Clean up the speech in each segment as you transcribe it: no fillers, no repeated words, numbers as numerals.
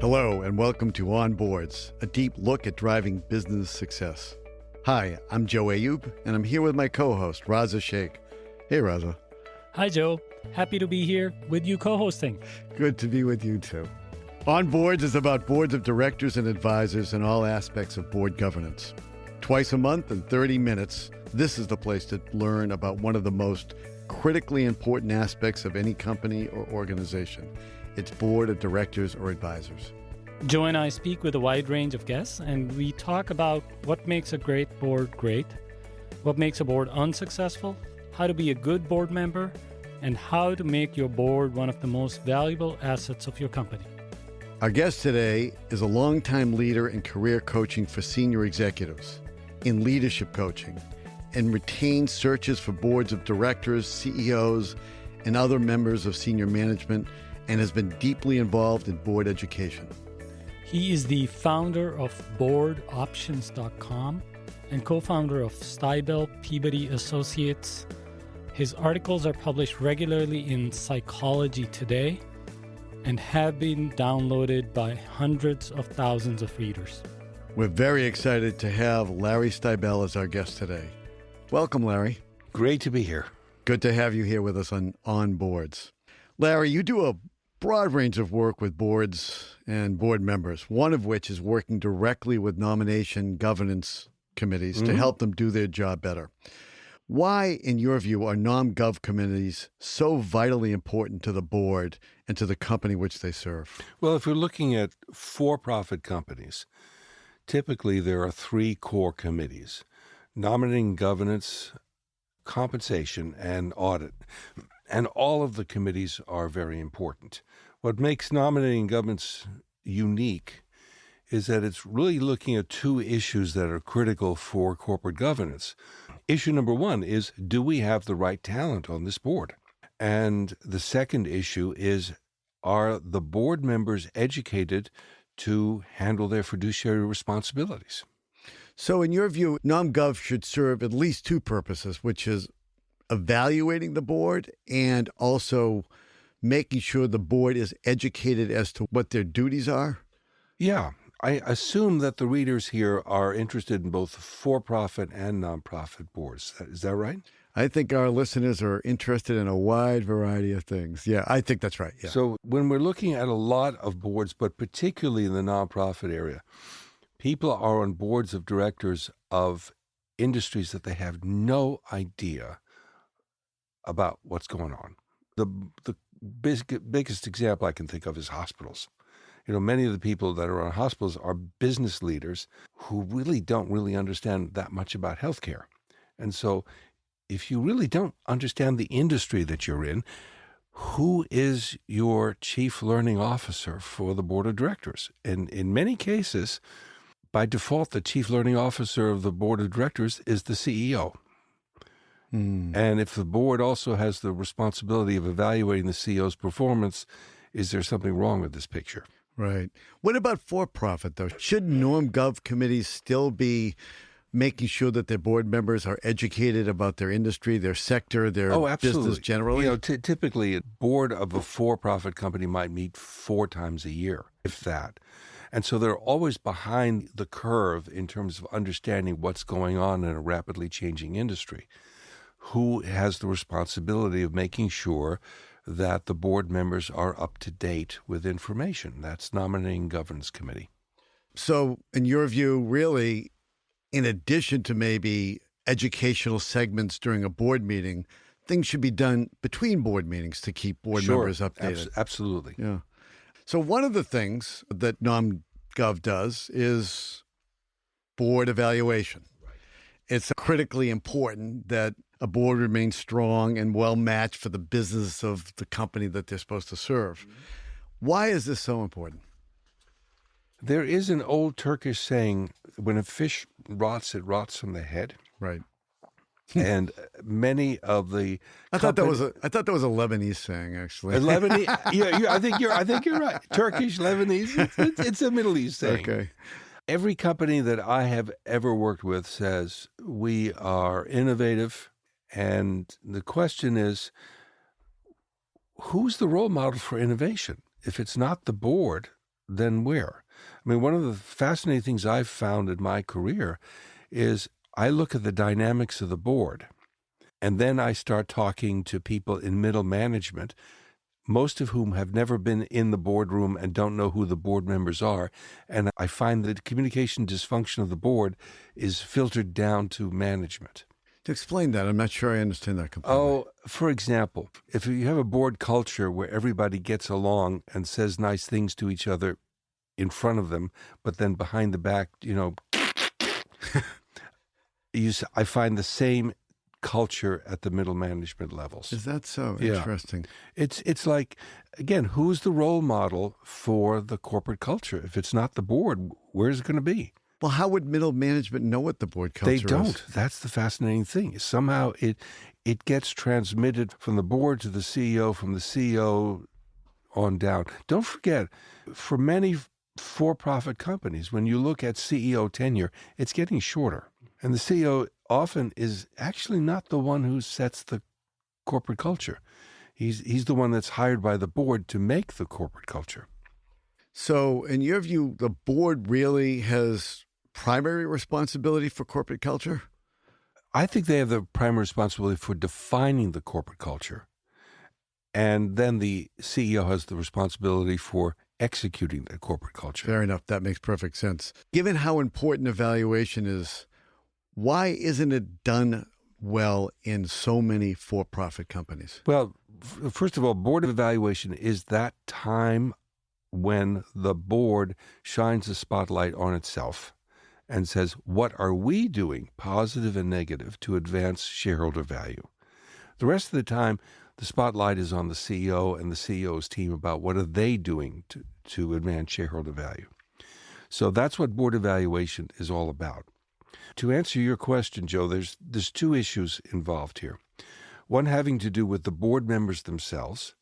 Hello and welcome to On Boards, a deep look at driving business success. Hi, I'm Joe Ayub, and I'm here with my co-host, Raza Sheikh. Hey, Raza. Hi, Joe. Happy to be here with you co-hosting. Good to be with you, too. On Boards is about boards of directors and advisors and all aspects of board governance. Twice a month in 30 minutes, this is the place to learn about one of the most critically important aspects of any company or organization. Its board of directors or advisors. Joe and I speak with a wide range of guests, and we talk about what makes a great board great, what makes a board unsuccessful, how to be a good board member, and how to make your board one of the most valuable assets of your company. Our guest today is a longtime leader in career coaching for senior executives, in leadership coaching, and retained searches for boards of directors, CEOs, and other members of senior management, and has been deeply involved in board education. He is the founder of boardoptions.com and co-founder of Stybel Peabody Associates. His articles are published regularly in Psychology Today and have been downloaded by hundreds of thousands of readers. We're very excited to have Larry Stybel as our guest today. Welcome, Larry. Great to be here. Good to have you here with us on Boards. Larry, you do a broad range of work with boards and board members, one of which is working directly with nomination governance committees to help them do their job better. Why, in your view, are nom-gov committees so vitally important to the board and to the company which they serve? Well, if you're looking at for-profit companies, typically there are three core committees: nominating, governance, compensation, and audit. And all of the committees are very important. What makes nominating governance unique is that it's really looking at two issues that are critical for corporate governance. Issue number one is, do we have the right talent on this board? And the second issue is, are the board members educated to handle their fiduciary responsibilities? So in your view, nom-gov should serve at least two purposes, which is evaluating the board and also making sure the board is educated as to what their duties are? Yeah. I assume that the readers here are interested in both for-profit and nonprofit boards. Is that right? I think our listeners are interested in a wide variety of things. Yeah, I think that's right. Yeah. So when we're looking at a lot of boards, but particularly in the nonprofit area, people are on boards of directors of industries that they have no idea about what's going on. The biggest example I can think of is hospitals. You know, many of the people that are on hospitals are business leaders who really don't understand that much about healthcare. And so if you really don't understand the industry that you're in, who is your chief learning officer for the board of directors? And in many cases, by default, the chief learning officer of the board of directors is the CEO. And if the board also has the responsibility of evaluating the CEO's performance, is there something wrong with this picture? Right. What about for-profit, though? Should nom-gov committees still be making sure that their board members are educated about their industry, their sector, their business generally? You know, typically a board of a for-profit company might meet 4 times a year, if that. And so they're always behind the curve in terms of understanding what's going on in a rapidly changing industry. Who has the responsibility of making sure that the board members are up to date with information? That's Nominating Governance Committee. So in your view, really, in addition to maybe educational segments during a board meeting, things should be done between board meetings to keep board members updated. Absolutely. Yeah. So one of the things that nom-gov does is board evaluation. It's critically important that a board remains strong and well-matched for the business of the company that they're supposed to serve. Why is this so important? There is an old Turkish saying, when a fish rots, it rots from the head. Right. And many of the I thought that was a Lebanese saying, actually. Lebanese, yeah, I think you're right. Turkish, Lebanese, it's a Middle East saying. Okay. Every company that I have ever worked with says we are innovative, and the question is, who's the role model for innovation? If it's not the board, then where? I mean, one of the fascinating things I've found in my career is I look at the dynamics of the board, and then I start talking to people in middle management, most of whom have never been in the boardroom and don't know who the board members are. And I find that communication dysfunction of the board is filtered down to management. To explain that, I'm not sure I understand that completely. Oh, for example, if you have a board culture where everybody gets along and says nice things to each other in front of them, but then behind the back, I find the same culture at the middle management levels. Is that so? Yeah. Interesting. It's like, again, who's the role model for the corporate culture? If it's not the board, where's it going to be? Well, how would middle management know what the board culture is? They don't. That's the fascinating thing. Somehow it gets transmitted from the board to the CEO, from the CEO on down. Don't forget, for many for-profit companies, when you look at CEO tenure, it's getting shorter. And the CEO often is actually not the one who sets the corporate culture. He's the one that's hired by the board to make the corporate culture. So, in your view, the board really has primary responsibility for corporate culture? I think they have the primary responsibility for defining the corporate culture. And then the CEO has the responsibility for executing the corporate culture. Fair enough. That makes perfect sense. Given how important evaluation is, why isn't it done well in so many for-profit companies? Well, first of all, board evaluation is that time when the board shines a spotlight on itself and says, what are we doing, positive and negative, to advance shareholder value? The rest of the time, the spotlight is on the CEO and the CEO's team about what are they doing to advance shareholder value. So that's what board evaluation is all about. To answer your question, Joe, there's two issues involved here. One having to do with the board members themselves,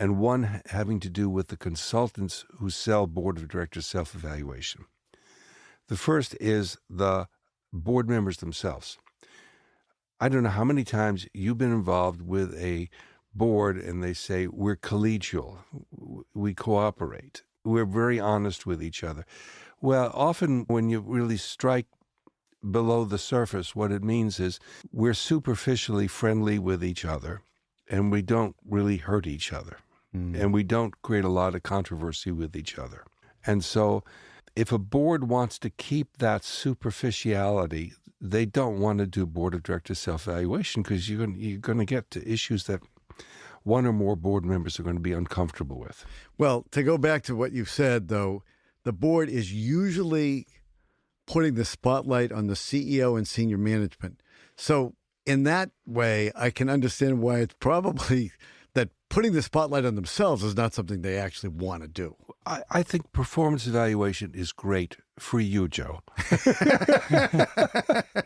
and one having to do with the consultants who sell board of directors self-evaluation. The first is the board members themselves. I don't know how many times you've been involved with a board and they say, we're collegial, we cooperate, we're very honest with each other. Well, often when you really strike below the surface, what it means is we're superficially friendly with each other and we don't really hurt each other. And we don't create a lot of controversy with each other. And so if a board wants to keep that superficiality, they don't want to do board of directors self-evaluation because you're going to get to issues that one or more board members are going to be uncomfortable with. Well, to go back to what you said, though, the board is usually putting the spotlight on the CEO and senior management. So in that way, I can understand why it's probably that putting the spotlight on themselves is not something they actually want to do. I think performance evaluation is great for you, Joe.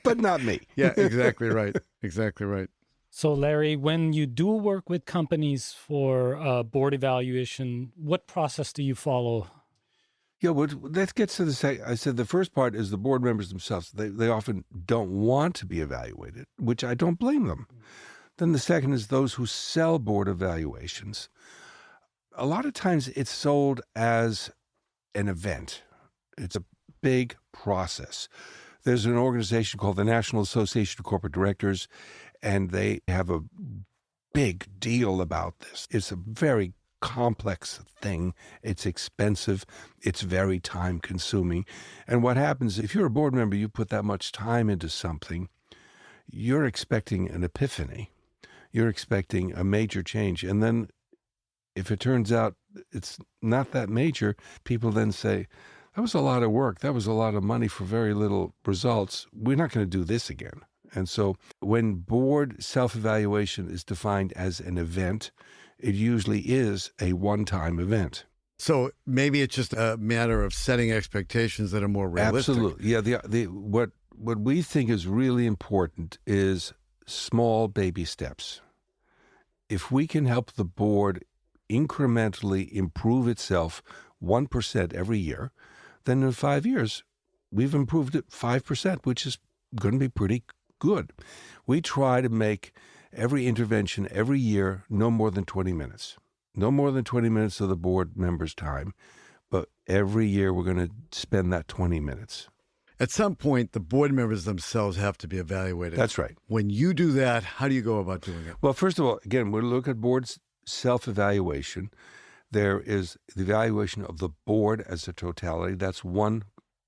But not me. Yeah, exactly right. Exactly right. So, Larry, when you do work with companies for board evaluation, what process do you follow? Yeah, well, let's get to the second. I said the first part is the board members themselves. They often don't want to be evaluated, which I don't blame them. Then the second is those who sell board evaluations. A lot of times it's sold as an event. It's a big process. There's an organization called the National Association of Corporate Directors, and they have a big deal about this. It's a very complex thing. It's expensive. It's very time-consuming. And what happens, if you're a board member, you put that much time into something, you're expecting an epiphany. You're expecting a major change. And then if it turns out it's not that major, people then say, that was a lot of work. That was a lot of money for very little results. We're not going to do this again. And so when board self-evaluation is defined as an event, it usually is a one-time event. So maybe it's just a matter of setting expectations that are more realistic. Absolutely. Yeah. What we think is really important is small baby steps. If we can help the board incrementally improve itself 1% every year, then in 5 years, we've improved it 5%, which is going to be pretty good. We try to make every intervention every year no more than 20 minutes. No more than 20 minutes of the board member's time. but every year we're going to spend that 20 minutes. At some point, the board members themselves have to be evaluated. That's right. When you do that, how do you go about doing it? Well, first of all, again, we look at board's self-evaluation. There is the evaluation of the board as a totality. That's one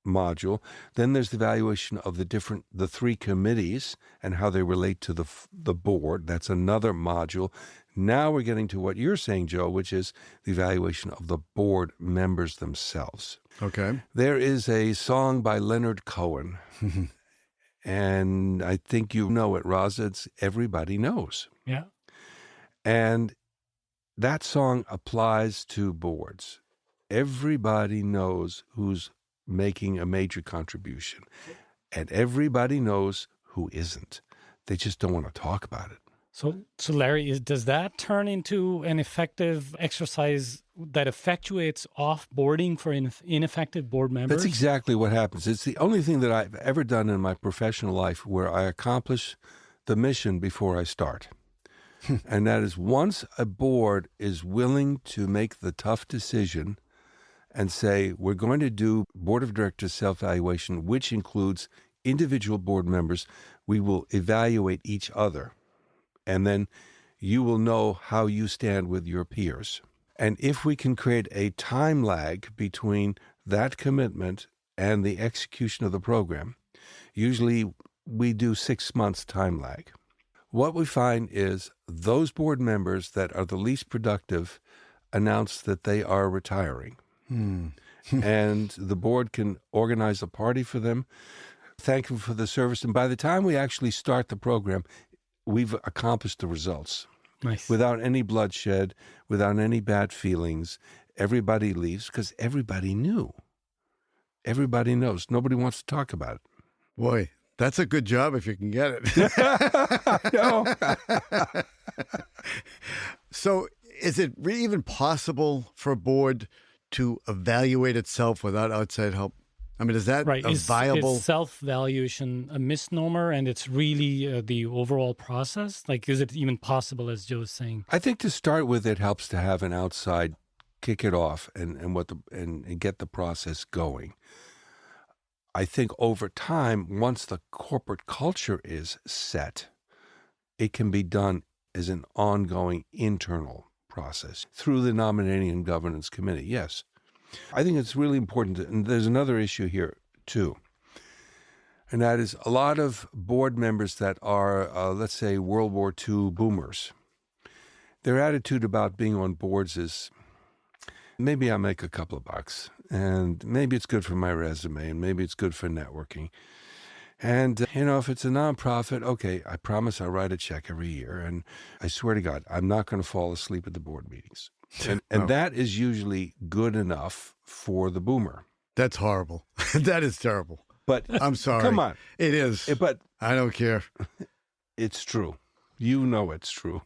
module. Then there's the evaluation of the three committees and how they relate to the board. That's another module. Now we're getting to what you're saying, Joe, which is the evaluation of the board members themselves. Okay. There is a song by Leonard Cohen, and I think you know it, Raza. It's Everybody Knows. Yeah. And that song applies to boards. Everybody knows who's making a major contribution, and everybody knows who isn't. They just don't want to talk about it. So Larry, does that turn into an effective exercise that effectuates off-boarding for ineffective board members? That's exactly what happens. It's the only thing that I've ever done in my professional life where I accomplish the mission before I start. And that is, once a board is willing to make the tough decision and say, we're going to do board of directors self-evaluation, which includes individual board members, we will evaluate each other. And then you will know how you stand with your peers. And if we can create a time lag between that commitment and the execution of the program, usually we do 6 months time lag. What we find is those board members that are the least productive announce that they are retiring. And the board can organize a party for them, thank them for the service. And by the time we actually start the program, we've accomplished the results. Nice. Without any bloodshed, without any bad feelings. Everybody leaves because everybody knew. Everybody knows. Nobody wants to talk about it. Boy, that's a good job if you can get it. No. So is it even possible for a board to evaluate itself without outside help? I mean, is that Right. a viable... Is self-valuation a misnomer, and it's really the overall process? Like, is it even possible, as Joe was saying? I think to start with, it helps to have an outside kick it off and get the process going. I think over time, once the corporate culture is set, it can be done as an ongoing internal process through the Nominating and Governance Committee. Yes. I think it's really important. And there's another issue here, too. And that is a lot of board members that are, let's say, World War II boomers. Their attitude about being on boards is, maybe I'll make a couple of bucks, and maybe it's good for my resume, and maybe it's good for networking. And, if it's a nonprofit, okay, I promise I'll write a check every year, and I swear to God, I'm not going to fall asleep at the board meetings. And that is usually good enough for the boomer. That's horrible. That is terrible. But I'm sorry. Come on. It is. But I don't care. It's true. You know it's true.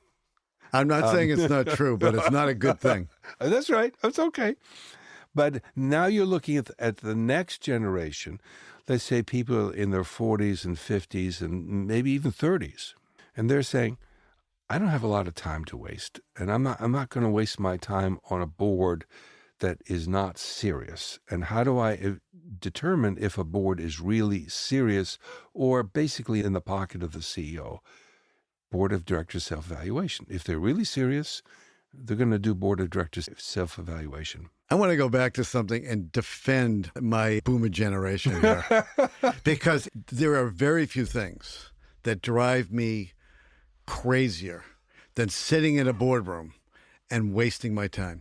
I'm not saying it's not true, but it's not a good thing. That's right. That's okay. But now you're looking at the next generation, let's say people in their 40s and 50s and maybe even 30s, and they're saying, I don't have a lot of time to waste, and I'm not going to waste my time on a board that is not serious. And how do I determine if a board is really serious or basically in the pocket of the CEO? Board of Directors self-evaluation. If they're really serious, they're going to do Board of Directors self-evaluation. I want to go back to something and defend my boomer generation here. Because there are very few things that drive me crazier than sitting in a boardroom and wasting my time.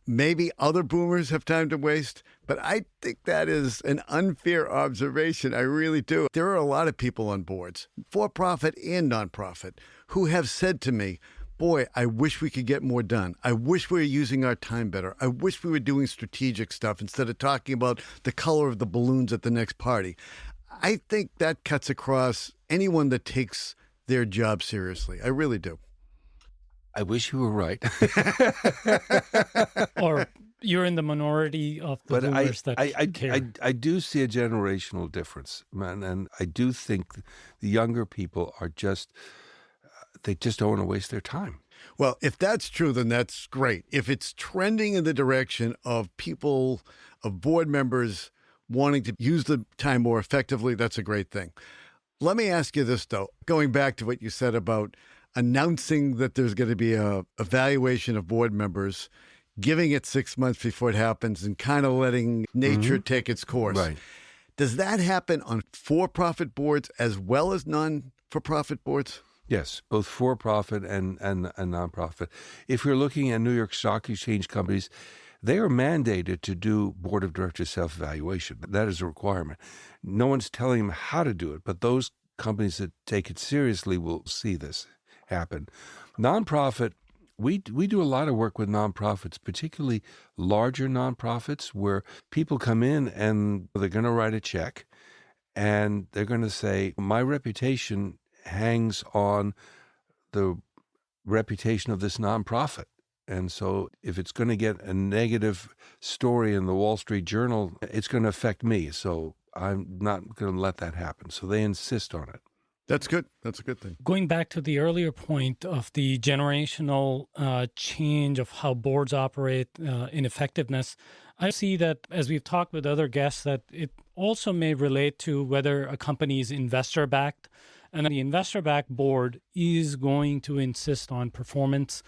Maybe other boomers have time to waste, but I think that is an unfair observation. I really do. There are a lot of people on boards, for-profit and nonprofit, who have said to me, boy, I wish we could get more done. I wish we were using our time better. I wish we were doing strategic stuff instead of talking about the color of the balloons at the next party. I think that cuts across anyone that takes their job seriously. I really do. I wish you were right. Or you're in the minority of the boomers that care. I do see a generational difference, man, and I do think the younger people are they just don't want to waste their time. Well, if that's true, then that's great. If it's trending in the direction of people, of board members wanting to use the time more effectively, that's a great thing. Let me ask you this, though, going back to what you said about announcing that there's going to be a evaluation of board members, giving it 6 months before it happens, and kind of letting nature take its course. Right. Does that happen on for-profit boards as well as non-for-profit boards? Yes, both for-profit and nonprofit. If you're looking at New York Stock Exchange companies, they are mandated to do board of directors self-evaluation. That is a requirement. No one's telling them how to do it, but those companies that take it seriously will see this happen. Nonprofit, we do a lot of work with nonprofits, particularly larger nonprofits where people come in and they're going to write a check and they're going to say, my reputation hangs on the reputation of this nonprofit. And so if it's going to get a negative story in the Wall Street Journal, it's going to affect me. So I'm not going to let that happen. So they insist on it. That's good. That's a good thing. Going back to the earlier point of the generational change of how boards operate in effectiveness, I see that, as we've talked with other guests, that it also may relate to whether a company is investor-backed. And the investor-backed board is going to insist on performance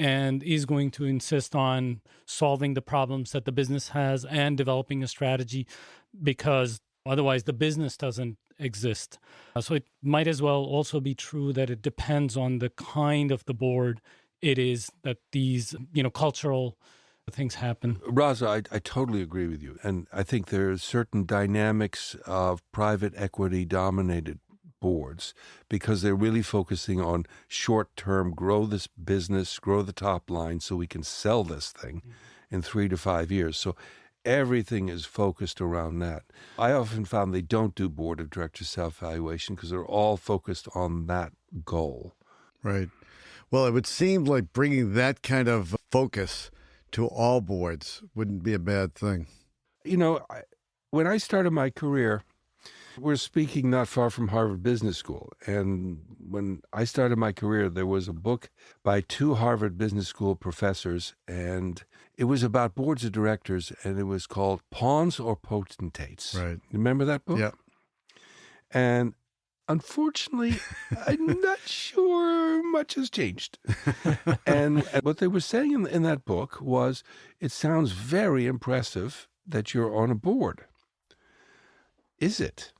and is going to insist on solving the problems that the business has and developing a strategy, because otherwise the business doesn't exist. So it might as well also be true that it depends on the kind of the board it is that these, cultural things happen. Raza, I totally agree with you. And I think there are certain dynamics of private equity dominated boards because they're really focusing on short-term, grow this business, grow the top line so we can sell this thing in 3 to 5 years. So everything is focused around that. I often found they don't do board of directors self-evaluation because they're all focused on that goal. Right. Well, it would seem like bringing that kind of focus to all boards wouldn't be a bad thing. When I started my career, we're speaking not far from Harvard Business School. And when I started my career, there was a book by 2 Harvard Business School professors, and it was about boards of directors, and it was called Pawns or Potentates. Right. Remember that book? Yeah. And unfortunately, I'm not sure much has changed. And what they were saying in that book was, it sounds very impressive that you're on a board. Is it?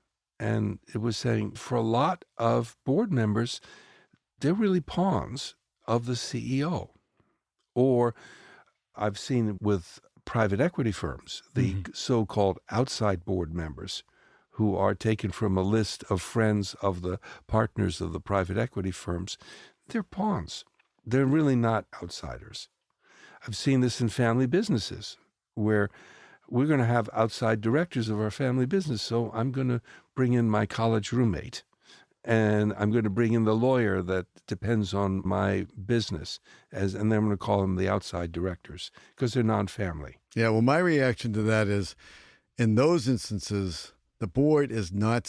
And it was saying for a lot of board members, they're really pawns of the CEO. Or I've seen it with private equity firms, the so-called outside board members who are taken from a list of friends of the partners of the private equity firms. They're pawns. They're really not outsiders. I've seen this in family businesses where we're going to have outside directors of our family business. So I'm going to bring in my college roommate, and I'm going to bring in the lawyer that depends on my business, and then I'm going to call them the outside directors because they're non-family. Yeah, well, my reaction to that is, in those instances, the board is not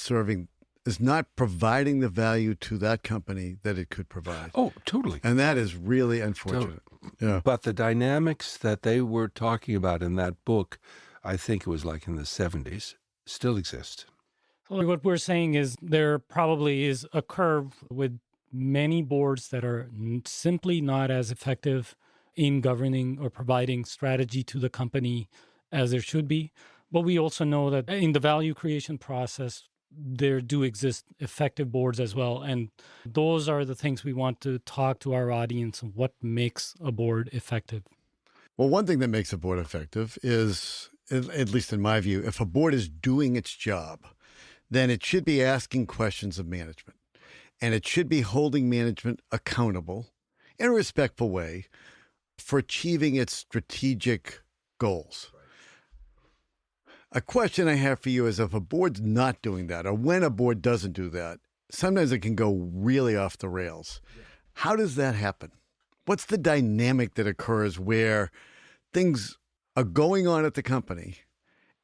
providing the value to that company that it could provide. Oh, totally. And that is really unfortunate. Yeah. But the dynamics that they were talking about in that book, I think it was like in the 70s, still exist. So what we're saying is there probably is a curve with many boards that are simply not as effective in governing or providing strategy to the company as there should be. But we also know that in the value creation process, there do exist effective boards as well. And those are the things we want to talk to our audience of what makes a board effective. Well, one thing that makes a board effective is, at least in my view, if a board is doing its job, then it should be asking questions of management. And it should be holding management accountable in a respectful way for achieving its strategic goals. A question I have for you is, if a board's not doing that, or when a board doesn't do that, sometimes it can go really off the rails. Yeah. How does that happen? What's the dynamic that occurs where things are going on at the company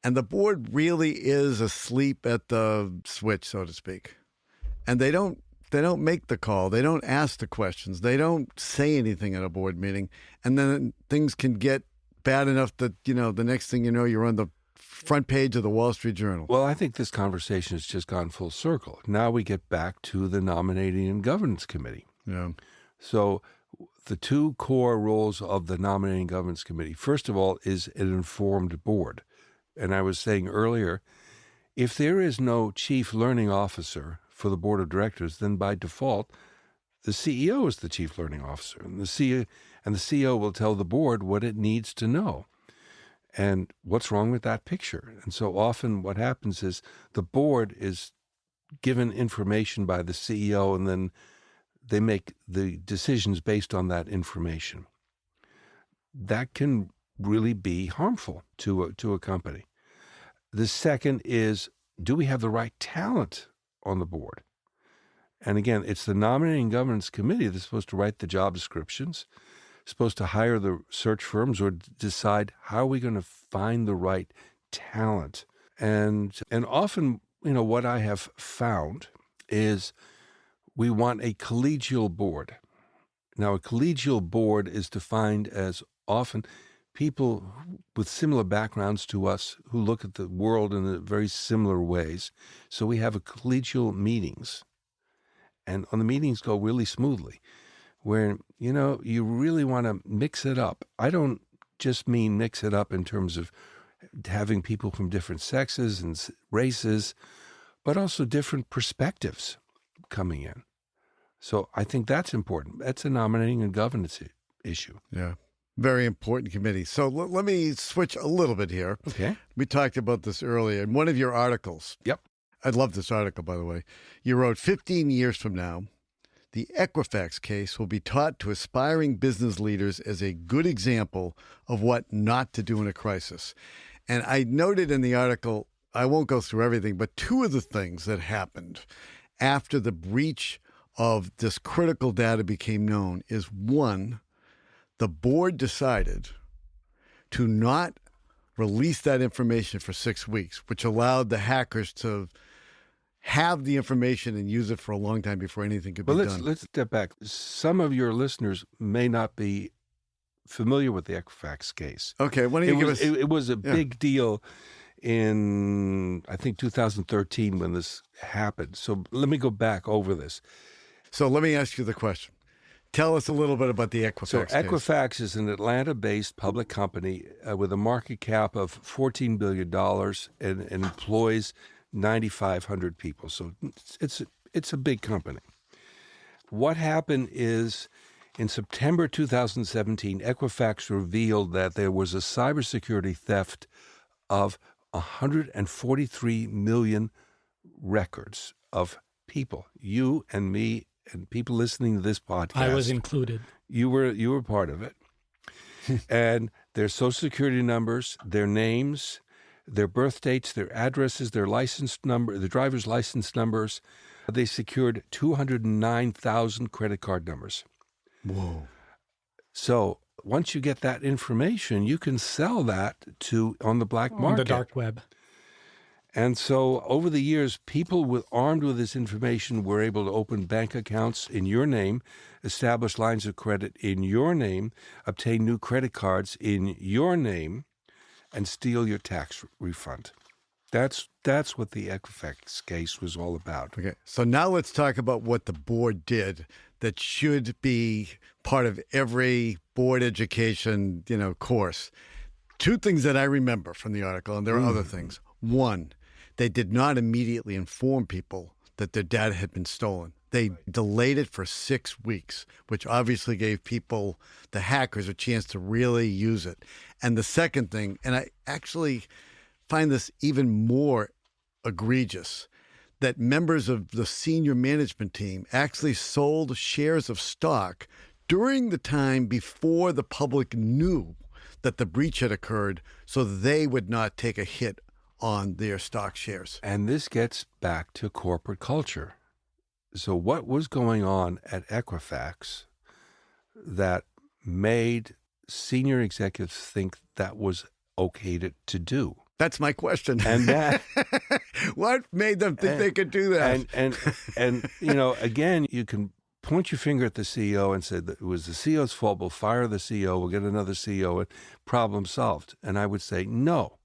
and the board really is asleep at the switch, so to speak, and they don't make the call. They don't ask the questions. They don't say anything at a board meeting. And then things can get bad enough that, the next thing you know, you're on the front page of the Wall Street Journal. Well, I think this conversation has just gone full circle. Now we get back to the Nominating and Governance Committee. Yeah. So the two core roles of the Nominating and Governance Committee, first of all, is an informed board. And I was saying earlier, if there is no chief learning officer for the board of directors, then by default, the CEO is the chief learning officer. And the CEO will tell the board what it needs to know. And what's wrong with that picture? And so often what happens is the board is given information by the CEO, and then they make the decisions based on that information. That can really be harmful to a company. The second is, do we have the right talent on the board? And again, it's the Nominating Governance Committee that's supposed to write the job descriptions, supposed to hire the search firms or decide how are we going to find the right talent. And often, what I have found is we want a collegial board. Now, a collegial board is defined as often people with similar backgrounds to us who look at the world in very similar ways. So we have a collegial meetings. And on the meetings go really smoothly, where, you really want to mix it up. I don't just mean mix it up in terms of having people from different sexes and races, but also different perspectives coming in. So I think that's important. That's a nominating and governance issue. Yeah. Very important committee. So let me switch a little bit here. Okay. We talked about this earlier in one of your articles. Yep. I love this article, by the way. You wrote, 15 years from now, the Equifax case will be taught to aspiring business leaders as a good example of what not to do in a crisis. And I noted in the article, I won't go through everything, but two of the things that happened after the breach of this critical data became known is, one, the board decided to not release that information for 6 weeks, which allowed the hackers to have the information and use it for a long time before anything could be done. Let's step back. Some of your listeners may not be familiar with the Equifax case. Okay, why don't you give us... It was a big deal in, I think, 2013 when this happened. So let me go back over this. So let me ask you the question. Tell us a little bit about the Equifax case. Equifax is an Atlanta-based public company with a market cap of $14 billion and employs 9,500 people. So it's a big company. What happened is, in September 2017, Equifax revealed that there was a cybersecurity theft of 143 million records of people, you and me and people listening to this podcast. I was included. You were part of it. And their social security numbers, their names, their birth dates, their addresses, their license number, the driver's license numbers. They secured 209,000 credit card numbers. Whoa. So once you get that information, you can sell that on the black market. On the dark web. And so over the years, people armed with this information were able to open bank accounts in your name, establish lines of credit in your name, obtain new credit cards in your name, and steal your tax refund. That's what the Equifax case was all about. Okay, so now let's talk about what the board did that should be part of every board education, course. Two things that I remember from the article, and there are other things. One, they did not immediately inform people that their data had been stolen. They delayed it for 6 weeks, which obviously gave people, the hackers, a chance to really use it. And the second thing, and I actually find this even more egregious, that members of the senior management team actually sold shares of stock during the time before the public knew that the breach had occurred, so they would not take a hit on their stock shares. And this gets back to corporate culture. So what was going on at Equifax that made senior executives think that was okay to do? That's my question. And that what made them think they could do that? And again, you can point your finger at the CEO and say that it was the CEO's fault. We'll fire the CEO. We'll get another CEO, and problem solved. And I would say no.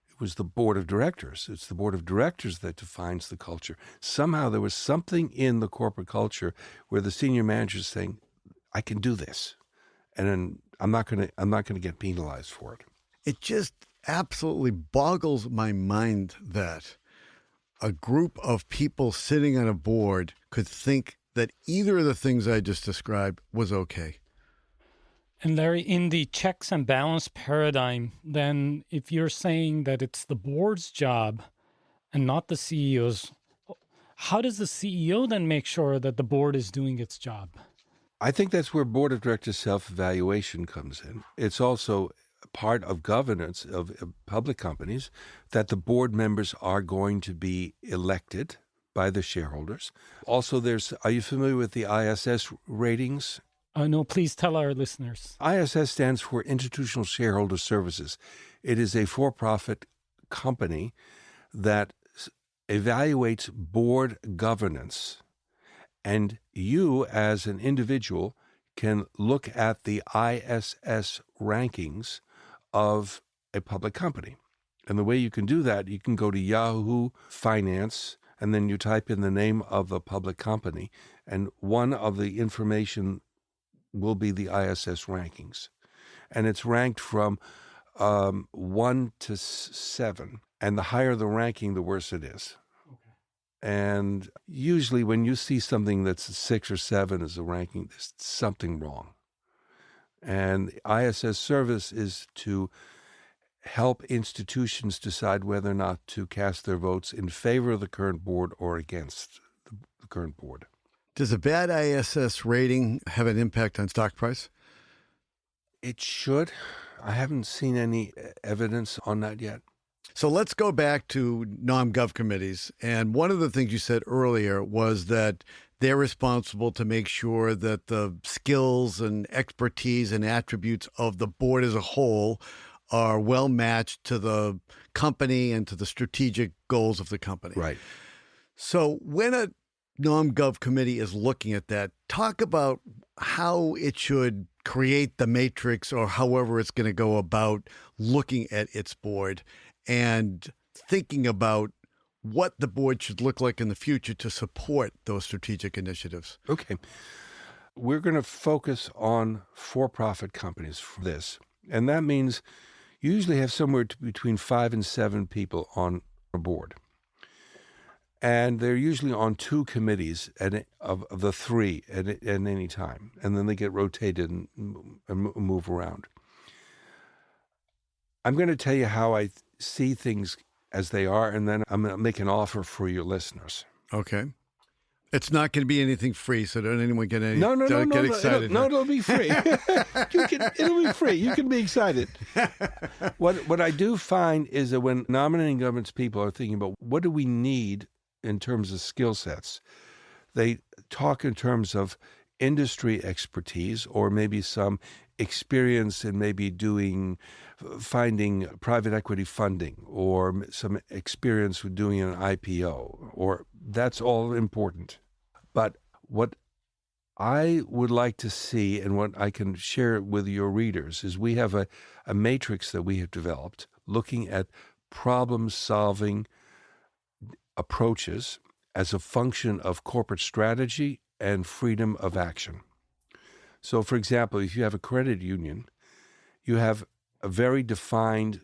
It was the board of directors. It's the board of directors that defines the culture. Somehow there was something in the corporate culture where the senior manager is saying, "I can do this," and then I'm not going to get penalized for it. It just absolutely boggles my mind that a group of people sitting on a board could think that either of the things I just described was okay. And Larry, in the checks and balance paradigm, then if you're saying that it's the board's job and not the CEO's, how does the CEO then make sure that the board is doing its job? I think that's where board of directors self-evaluation comes in. It's also part of governance of public companies that the board members are going to be elected by the shareholders. Also, are you familiar with the ISS ratings? No, please tell our listeners. ISS stands for Institutional Shareholder Services. It is a for-profit company that evaluates board governance. And you, as an individual, can look at the ISS rankings of a public company. And the way you can do that, you can go to Yahoo Finance, and then you type in the name of a public company, and one of the information will be the ISS rankings. And it's ranked from 1 to 7. And the higher the ranking, the worse it is. Okay. And usually when you see something that's 6 or 7 as a ranking, there's something wrong. And the ISS service is to help institutions decide whether or not to cast their votes in favor of the current board or against the current board. Does a bad ISS rating have an impact on stock price? It should. I haven't seen any evidence on that yet. So let's go back to nom-gov committees. And one of the things you said earlier was that they're responsible to make sure that the skills and expertise and attributes of the board as a whole are well matched to the company and to the strategic goals of the company. Right. So when a nom-gov committee is looking at that, talk about how it should create the matrix or however it's going to go about looking at its board and thinking about what the board should look like in the future to support those strategic initiatives. Okay. We're going to focus on for-profit companies for this. And that means you usually have somewhere between 5 and 7 people on a board. And they're usually on 2 committees of the 3 at any time. And then they get rotated and move around. I'm going to tell you how I see things as they are, and then I'm going to make an offer for your listeners. Okay. It's not going to be anything free, so don't anyone get excited. It'll be free. It'll be free. You can be excited. What I do find is that when nominating governance people are thinking about what do we need in terms of skill sets, they talk in terms of industry expertise or maybe some experience in maybe finding private equity funding or some experience with doing an IPO, or that's all important. But what I would like to see and what I can share with your readers is we have a matrix that we have developed looking at problem-solving approaches as a function of corporate strategy and freedom of action. So, for example, if you have a credit union, you have a very defined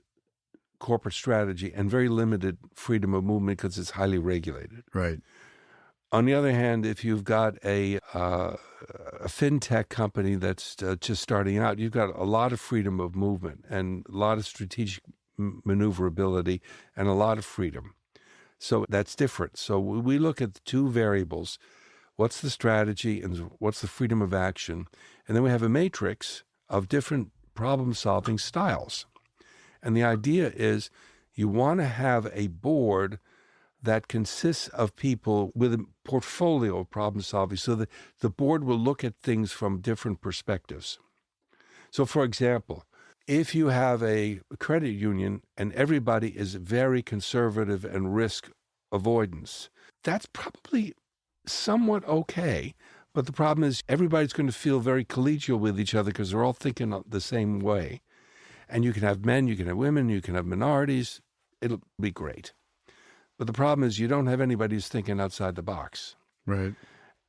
corporate strategy and very limited freedom of movement because it's highly regulated. Right. On the other hand, if you've got a fintech company that's just starting out, you've got a lot of freedom of movement and a lot of strategic maneuverability and a lot of freedom. So that's different. So we look at the 2 variables. What's the strategy and what's the freedom of action? And then we have a matrix of different problem-solving styles. And the idea is you want to have a board that consists of people with a portfolio of problem-solving so that the board will look at things from different perspectives. So, for example, if you have a credit union and everybody is very conservative and risk avoidance, that's probably somewhat okay. But the problem is everybody's going to feel very collegial with each other because they're all thinking the same way. And you can have men, you can have women, you can have minorities. It'll be great. But the problem is you don't have anybody who's thinking outside the box. Right.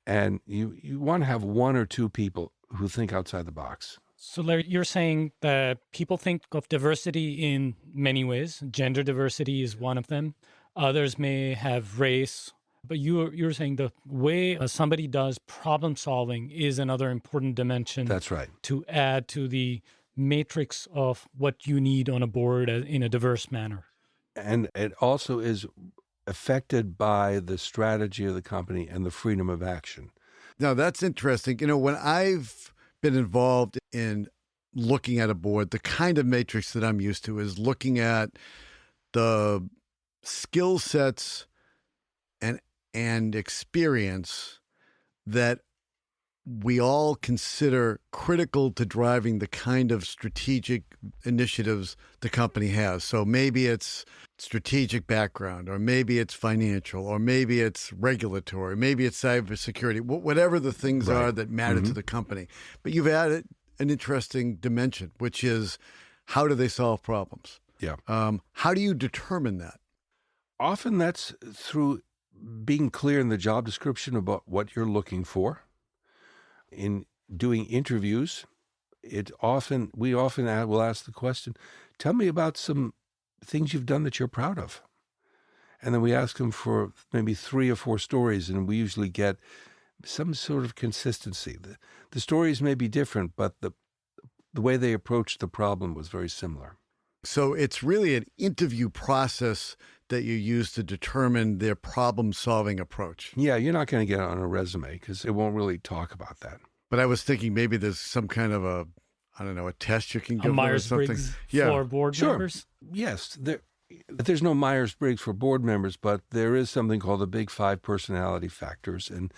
And you want to have one or two people who think outside the box. So, Larry, you're saying that people think of diversity in many ways. Gender diversity is one of them. Others may have race. But you're saying the way somebody does problem solving is another important dimension. That's right. To add to the matrix of what you need on a board in a diverse manner. And it also is affected by the strategy of the company and the freedom of action. Now, that's interesting. When I've been involved in looking at a board, the kind of matrix that I'm used to is looking at the skill sets and experience that we all consider critical to driving the kind of strategic initiatives the company has. So maybe it's strategic background, or maybe it's financial, or maybe it's regulatory, maybe it's cybersecurity, whatever the things are that matter to the company. But you've added an interesting dimension, which is how do they solve problems? Yeah. How do you determine that? Often that's through being clear in the job description about what you're looking for. In doing interviews, we often will ask the question, tell me about some things you've done that you're proud of. And then we ask them for maybe 3 or 4 stories, and we usually get some sort of consistency. The stories may be different, but the way they approached the problem was very similar. So it's really an interview process that you use to determine their problem-solving approach. Yeah, you're not going to get it on a resume because it won't really talk about that. But I was thinking maybe there's some kind of a test you can give them or something. Myers-Briggs for board members? Yes, there's no Myers-Briggs for board members, but there is something called the Big 5 personality factors. And,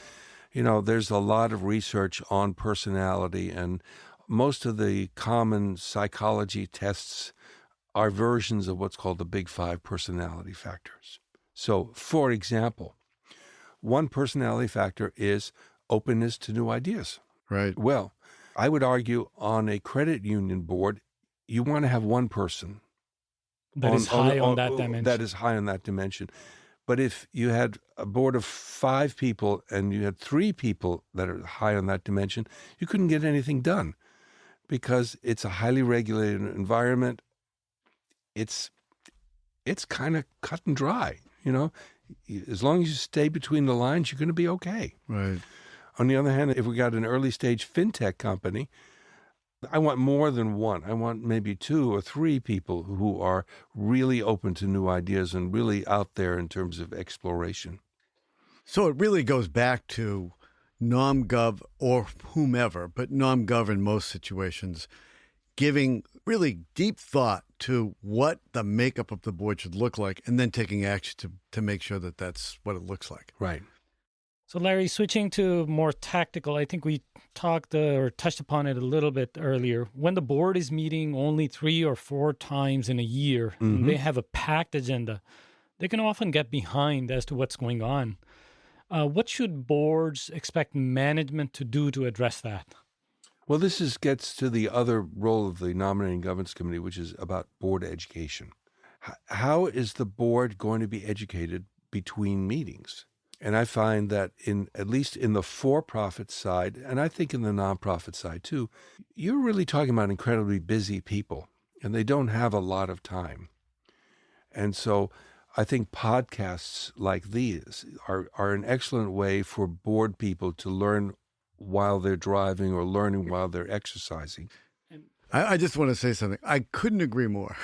there's a lot of research on personality, and most of the common psychology tests are versions of what's called the Big 5 personality factors. So, for example, one personality factor is openness to new ideas. Right. Well, I would argue on a credit union board, you want to have one person that is high on that dimension. That is high on that dimension. But if you had a board of 5 people and you had 3 people that are high on that dimension, you couldn't get anything done because it's a highly regulated environment. It's kind of cut and dry, As long as you stay between the lines, you're going to be okay. Right. On the other hand, if we got an early stage fintech company, I want more than one. I want maybe 2 or 3 people who are really open to new ideas and really out there in terms of exploration. So it really goes back to nom-gov or whomever, but nom-gov in most situations, giving really deep thought to what the makeup of the board should look like and then taking action to make sure that that's what it looks like. Right. So, Larry, switching to more tactical, I think we talked or touched upon it a little bit earlier. When the board is meeting only 3 or 4 times in a year, and they have a packed agenda, they can often get behind as to what's going on. What should boards expect management to do to address that? Well, this gets to the other role of the Nominating Governance Committee, which is about board education. How is the board going to be educated between meetings? And I find that at least in the for-profit side, and I think in the nonprofit side too, you're really talking about incredibly busy people, and they don't have a lot of time. And so I think podcasts like these are an excellent way for board people to learn while they're driving or learning while they're exercising. I just want to say something. I couldn't agree more.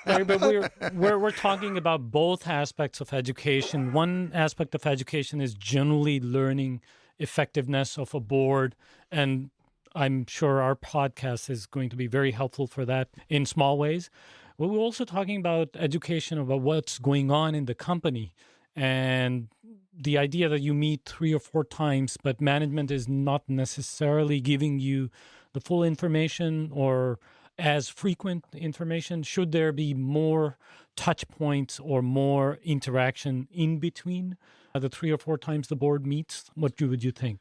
Larry, but we're talking about both aspects of education. One aspect of education is generally learning effectiveness of a board, and I'm sure our podcast is going to be very helpful for that in small ways. But we're also talking about education about what's going on in the company, and the idea that you meet 3 or 4 times, but management is not necessarily giving you the full information or as frequent information? Should there be more touch points or more interaction in between the 3 or 4 times the board meets? What would you think?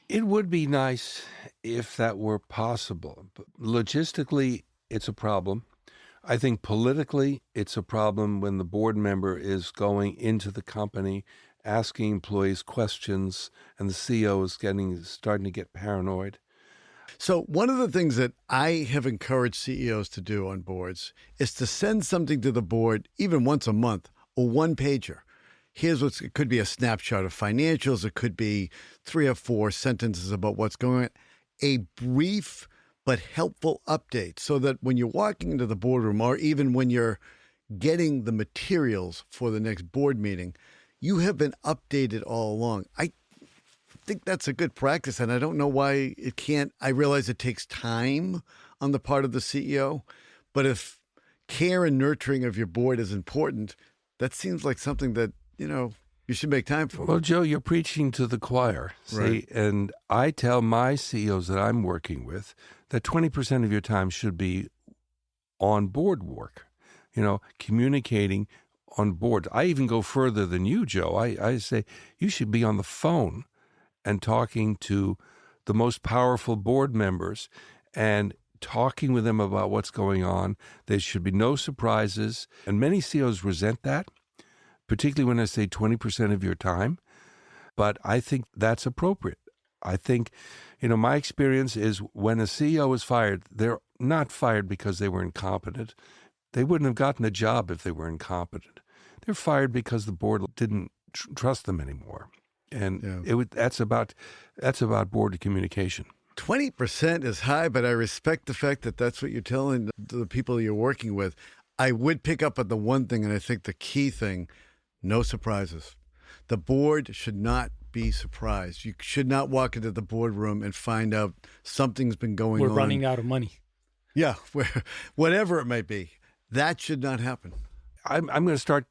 It would be nice if that were possible. But logistically, it's a problem. I think politically, it's a problem when the board member is going into the company, asking employees questions, and the CEO is starting to get paranoid. So one of the things that I have encouraged CEOs to do on boards is to send something to the board even once a month, a one-pager. It could be a snapshot of financials. It could be 3 or 4 sentences about what's going on. A brief but helpful update so that when you're walking into the boardroom or even when you're getting the materials for the next board meeting, you have been updated all along. I think that's a good practice, and I don't know why it can't. I realize it takes time on the part of the CEO, but if care and nurturing of your board is important, that seems like something that, you should make time for. Well, Joe, you're preaching to the choir, see? Right. And I tell my CEOs that I'm working with that 20% of your time should be on board work, communicating on board. I even go further than you, Joe. I say you should be on the phone and talking to the most powerful board members and talking with them about what's going on. There should be no surprises. And many CEOs resent that, particularly when I say 20% of your time. But I think that's appropriate. I think, my experience is when a CEO is fired, they're not fired because they were incompetent. They wouldn't have gotten a job if they were incompetent. They're fired because the board didn't trust them anymore. And that's about board communication. 20% is high, but I respect the fact that that's what you're telling the people you're working with. I would pick up on the one thing, and I think the key thing, no surprises. The board should not be surprised. You should not walk into the boardroom and find out something's been going on. We're running out of money. Yeah, whatever it may be. That should not happen. I'm going to start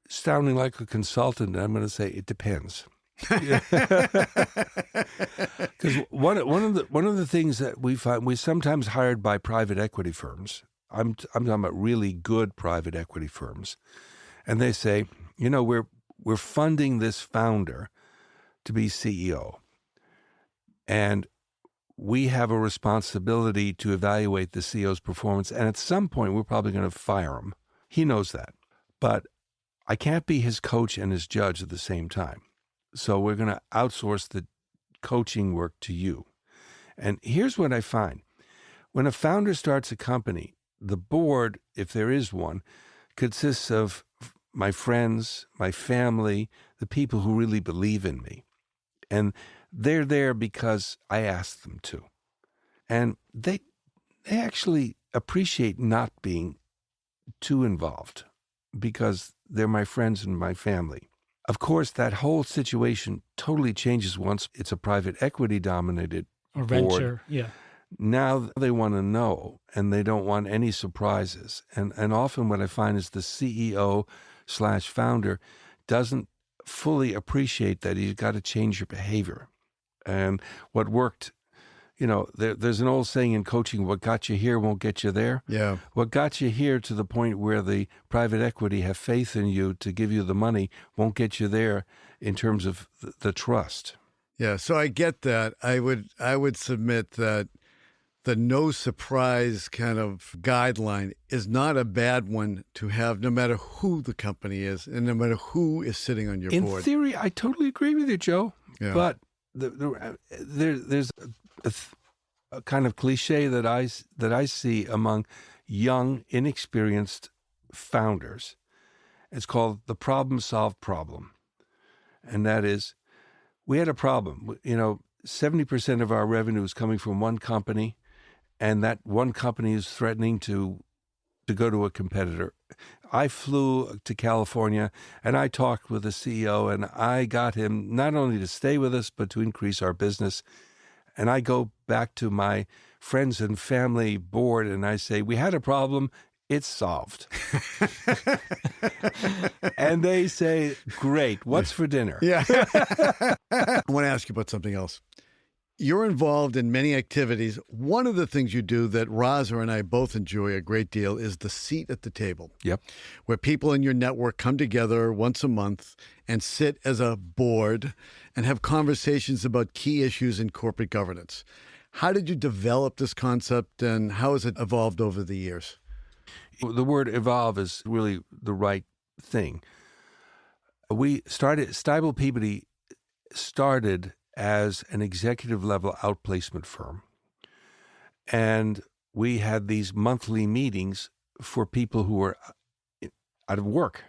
sounding like a consultant, and I'm going to say it depends. Because one of the things that we find, we're sometimes hired by private equity firms. I'm talking about really good private equity firms, and they say, we're funding this founder to be CEO, and we have a responsibility to evaluate the CEO's performance, and at some point we're probably going to fire him. He knows that, but I can't be his coach and his judge at the same time. So we're going to outsource the coaching work to you. And here's what I find. When a founder starts a company, the board, if there is one, consists of my friends, my family, the people who really believe in me. And they're there because I asked them to. And they actually appreciate not being too involved because they're my friends and my family. Of course, that whole situation totally changes once it's a private equity-dominated board. Venture, yeah. Now they want to know, and they don't want any surprises. And often what I find is the CEO/founder doesn't fully appreciate that you've got to change your behavior. And what worked, there's an old saying in coaching, what got you here won't get you there. Yeah. What got you here to the point where the private equity have faith in you to give you the money won't get you there in terms of the trust. Yeah, so I get that. I would submit that the no surprise kind of guideline is not a bad one to have, no matter who the company is and no matter who is sitting on your board. In theory, I totally agree with you, Joe. Yeah. But there's a kind of cliche that I see among young, inexperienced founders. It's called the problem-solved problem. And that is, we had a problem. 70% of our revenue is coming from one company, and that one company is threatening to go to a competitor. I flew to California, and I talked with the CEO, and I got him not only to stay with us, but to increase our business. And I go back to my friends and family board, and I say, we had a problem. It's solved. And they say, great, what's for dinner? Yeah. I want to ask you about something else. You're involved in many activities. One of the things you do that Raza and I both enjoy a great deal is the seat at the table. Yep. Where people in your network come together once a month and sit as a board and have conversations about key issues in corporate governance. How did you develop this concept, and how has it evolved over the years? The word evolve is really the right thing. Stybel Peabody started as an executive-level outplacement firm. And we had these monthly meetings for people who were out of work.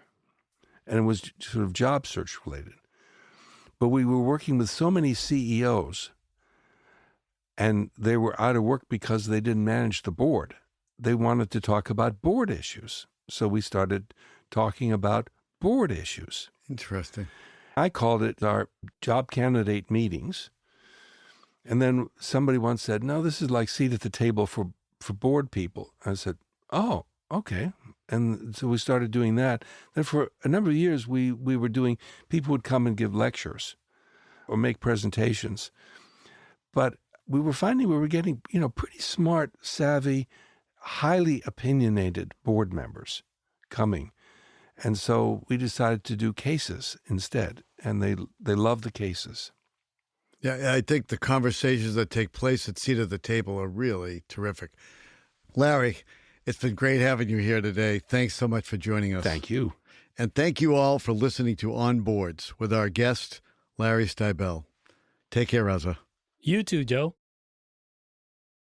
And it was sort of job search related. But we were working with so many CEOs, and they were out of work because they didn't manage the board. They wanted to talk about board issues. So we started talking about board issues. Interesting. I called it our job candidate meetings. And then somebody once said, no, this is like seat at the table for board people. I said, oh, okay. And so we started doing that. Then for a number of years, we were doing, people would come and give lectures or make presentations. But we were finding we were getting, pretty smart, savvy, highly opinionated board members coming. And so we decided to do cases instead, and they love the cases. Yeah, I think the conversations that take place at seat at the table are really terrific. Larry, it's been great having you here today. Thanks so much for joining us. Thank you. And thank you all for listening to On Boards with our guest, Larry Stybel. Take care, Raza. You too, Joe.